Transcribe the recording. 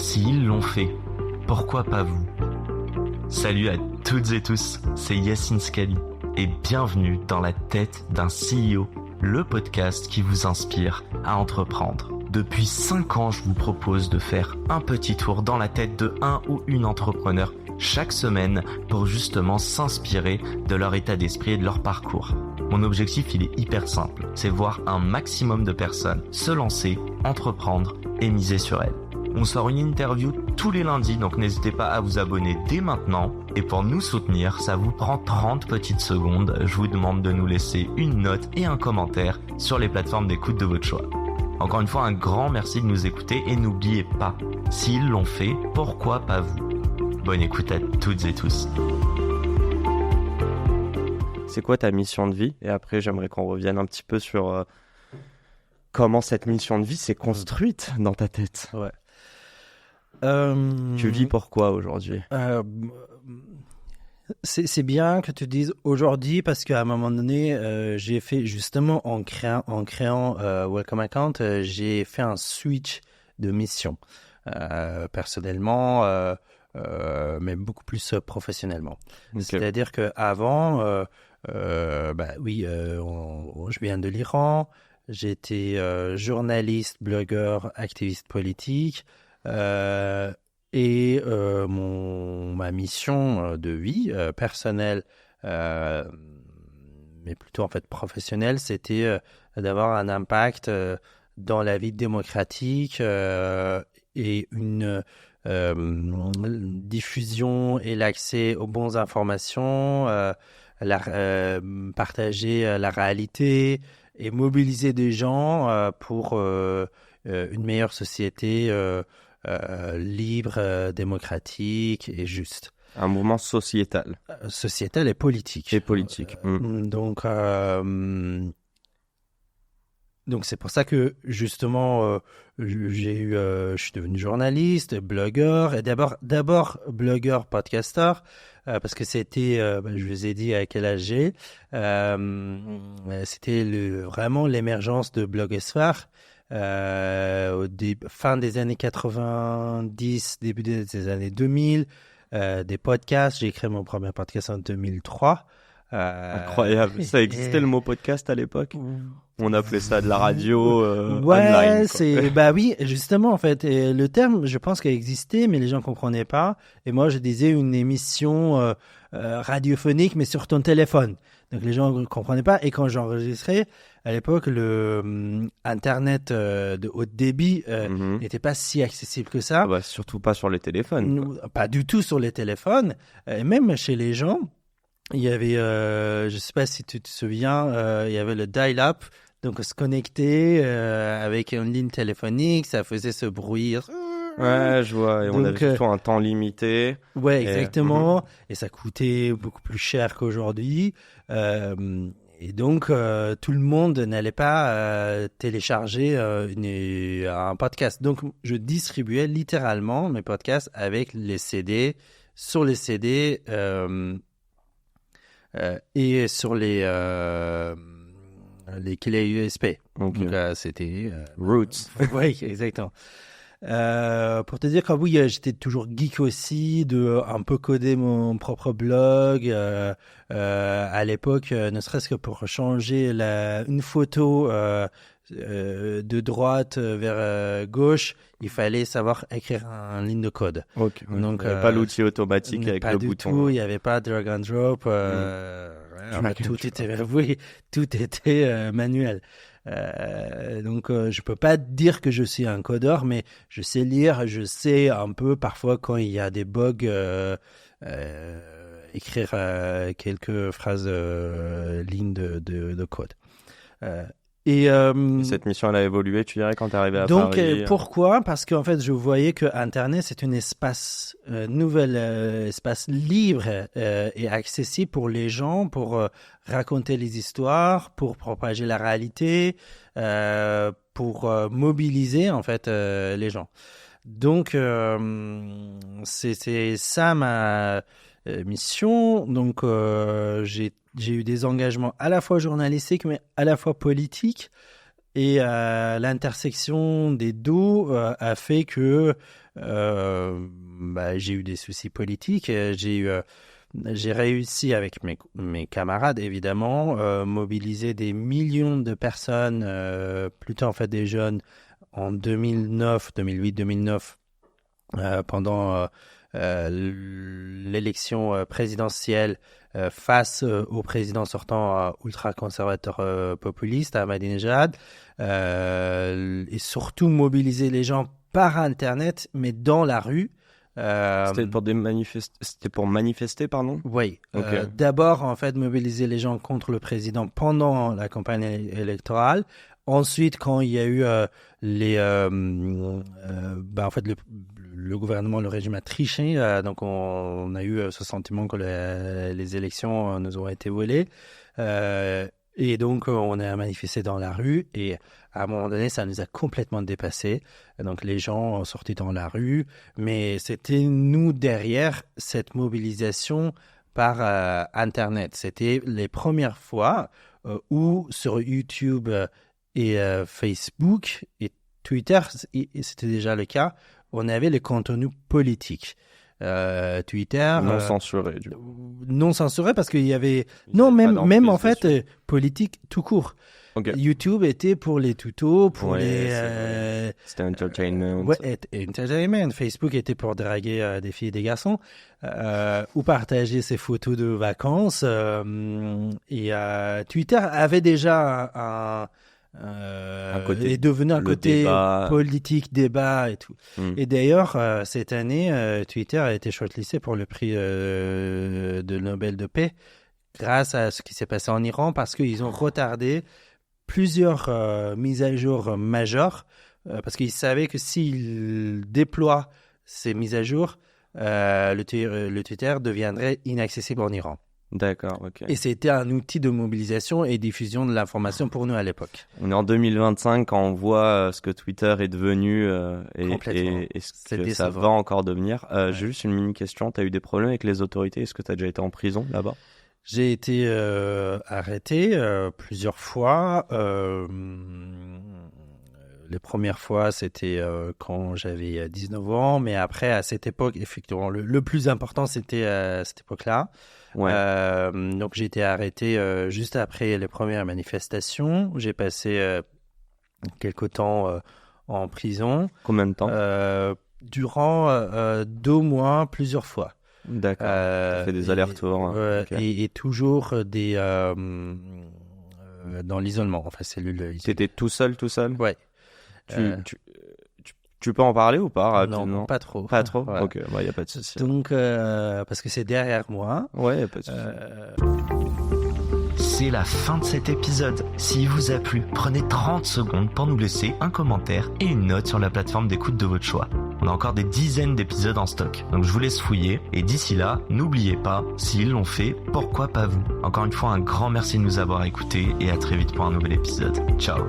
S'ils l'ont fait, pourquoi pas vous? Salut à toutes et tous, c'est Yacine Scali et bienvenue dans la tête d'un CEO, le podcast qui vous inspire à entreprendre. Depuis 5 ans, je vous propose de faire un petit tour dans la tête de un ou une entrepreneur chaque semaine pour justement s'inspirer de leur état d'esprit et de leur parcours. Mon objectif, il est hyper simple, c'est voir un maximum de personnes se lancer, entreprendre et miser sur elles. On sort une interview tous les lundis, donc n'hésitez pas à vous abonner dès maintenant. Et pour nous soutenir, ça vous prend 30 petites secondes. Je vous demande de nous laisser une note et un commentaire sur les plateformes d'écoute de votre choix. Encore une fois, un grand merci de nous écouter et n'oubliez pas, s'ils l'ont fait, pourquoi pas vous? Bonne écoute à toutes et tous. C'est quoi ta mission de vie? Et après, j'aimerais qu'on revienne un petit peu sur comment cette mission de vie s'est construite dans ta tête. Ouais. Tu vis pourquoi aujourd'hui? C'est bien que tu dises aujourd'hui parce qu'à un moment donné, j'ai fait justement en créant Welcome Account, j'ai fait un switch de mission personnellement, mais beaucoup plus professionnellement. Okay. C'est-à-dire qu'avant, je viens de l'Iran, j'étais journaliste, blogueur, activiste politique. Ma mission de vie personnelle, mais plutôt en fait professionnelle, c'était d'avoir un impact dans la vie démocratique et une diffusion et l'accès aux bonnes informations, partager la réalité et mobiliser des gens pour une meilleure société libre, démocratique et juste. Un mouvement sociétal. Sociétal et politique. Et politique. Donc c'est pour ça que justement je suis devenu journaliste, blogueur et d'abord blogueur, podcasteur parce que c'était, je vous ai dit à quel âge j'ai, c'était vraiment l'émergence de Blogosphère. Fin des années 90, début des années 2000, des podcasts. J'ai créé mon premier podcast en 2003. Incroyable. Ça existait le mot podcast à l'époque? On appelait ça de la radio online. Oui, justement en fait. Et le terme, je pense qu'il existait, mais les gens comprenaient pas. Et moi, je disais une émission radiophonique, mais sur ton téléphone. Donc les gens ne comprenaient pas. Et quand j'enregistrais, à l'époque, le Internet de haut débit n'était pas si accessible que ça. Surtout pas sur les téléphones. Pas du tout sur les téléphones. Et même chez les gens, il y avait, je ne sais pas si tu te souviens, il y avait le dial-up. Donc se connecter avec une ligne téléphonique, ça faisait ce bruit. Ouais, je vois. Et on avait surtout un temps limité. Ouais, exactement. Et ça coûtait beaucoup plus cher qu'aujourd'hui. Et donc, tout le monde n'allait pas télécharger un podcast. Donc, je distribuais littéralement mes podcasts avec les CD, sur les CD et sur les clés USB. Okay. Donc, c'était... Roots. Oui, exactement. Pour te dire que oui, j'étais toujours geek aussi, de un peu coder mon propre blog. À l'époque, ne serait-ce que pour changer une photo de droite vers gauche, il fallait savoir écrire une ligne de code. Okay. Donc, il n'y avait pas l'outil automatique avec le bouton. Pas du tout, il n'y avait pas drag and drop. Tout était manuel. Donc je peux pas dire que je suis un codeur, mais je sais lire, je sais un peu parfois quand il y a des bugs écrire quelques phrases lignes de code. Et cette mission, elle a évolué, tu dirais, quand tu es arrivé à Paris? Donc, pourquoi? Parce qu'en fait, je voyais que Internet, c'est un espace nouvel, espace libre et accessible pour les gens, pour raconter les histoires, pour propager la réalité, pour mobiliser, en fait, les gens. Donc, c'est ça ma mission. Donc, j'ai eu des engagements à la fois journalistiques, mais à la fois politiques. Et l'intersection des deux a fait que j'ai eu des soucis politiques. J'ai réussi avec mes camarades, évidemment, mobiliser des millions de personnes, plutôt en fait des jeunes, en 2008-2009, pendant l'élection présidentielle face au président sortant ultra-conservateur populiste, Ahmadinejad, et surtout mobiliser les gens par Internet, mais dans la rue. C'était pour manifester, pardon? Oui. Okay. D'abord, en fait, mobiliser les gens contre le président pendant la campagne électorale. Ensuite, quand il y a eu en fait, le gouvernement, le régime a triché, donc on a eu ce sentiment que les élections nous ont été volées. Et donc, on a manifesté dans la rue et à un moment donné, ça nous a complètement dépassé. Donc, les gens sortaient dans la rue, mais c'était nous derrière cette mobilisation par Internet. C'était les premières fois où sur YouTube et Facebook et Twitter, c'était déjà le cas, on avait les contenus politiques. Twitter non censuré non censuré parce qu'il y avait même en fait politique tout court. Okay. YouTube était pour les tutos, pour c'était entertainment. Ouais, entertainment. Facebook était pour draguer des filles et des garçons ou partager ses photos de vacances. Et Twitter avait déjà un côté, est devenu un côté débat. Politique, débat et tout. Et d'ailleurs, cette année, Twitter a été shortlisté pour le prix de Nobel de paix grâce à ce qui s'est passé en Iran parce qu'ils ont retardé plusieurs mises à jour majeures parce qu'ils savaient que s'ils déploient ces mises à jour, le Twitter deviendrait inaccessible en Iran. D'accord, ok. Et c'était un outil de mobilisation et diffusion de l'information pour nous à l'époque. On est en 2025 quand on voit ce que Twitter est devenu et ce que ça va encore devenir. J'ai juste une mini question. Tu as eu des problèmes avec les autorités? Est-ce que tu as déjà été en prison là-bas? J'ai été arrêté plusieurs fois. Les premières fois, c'était quand j'avais 19 ans. Mais après, à cette époque, effectivement, le plus important, c'était à cette époque-là. Ouais. Donc j'ai été arrêté juste après les premières manifestations. J'ai passé quelque temps en prison. Combien de temps? Durant 2 mois, plusieurs fois. D'accord. Tu fait des allers-retours. Okay. Et toujours dans l'isolement, enfin cellule. T'étais tout seul? Ouais. Tu peux en parler ou pas rapidement? Non, pas trop. Pas trop? Ouais. Ok, y a pas de souci. Donc, parce que c'est derrière moi. Ouais, y a pas de souci. C'est la fin de cet épisode. S'il vous a plu, prenez 30 secondes pour nous laisser un commentaire et une note sur la plateforme d'écoute de votre choix. On a encore des dizaines d'épisodes en stock, donc je vous laisse fouiller. Et d'ici là, n'oubliez pas, s'ils l'ont fait, pourquoi pas vous? Encore une fois, un grand merci de nous avoir écoutés et à très vite pour un nouvel épisode. Ciao.